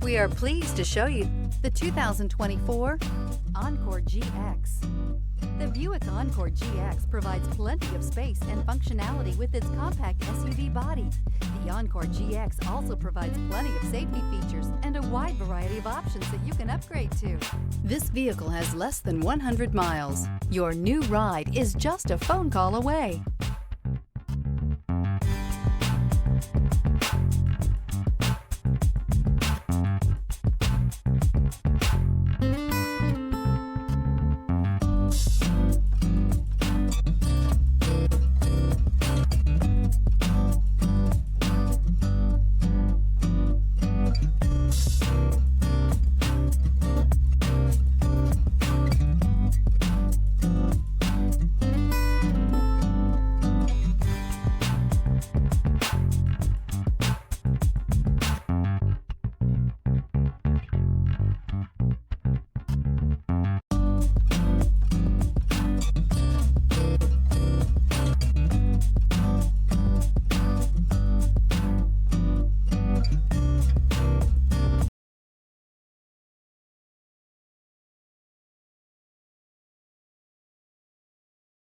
We are pleased to show you the 2024 Encore GX. The Buick Encore GX provides plenty of space and functionality with its compact SUV body. The Encore GX also provides plenty of safety features and a wide variety of options that you can upgrade to. This vehicle has less than 100 miles. Your new ride is just a phone call away.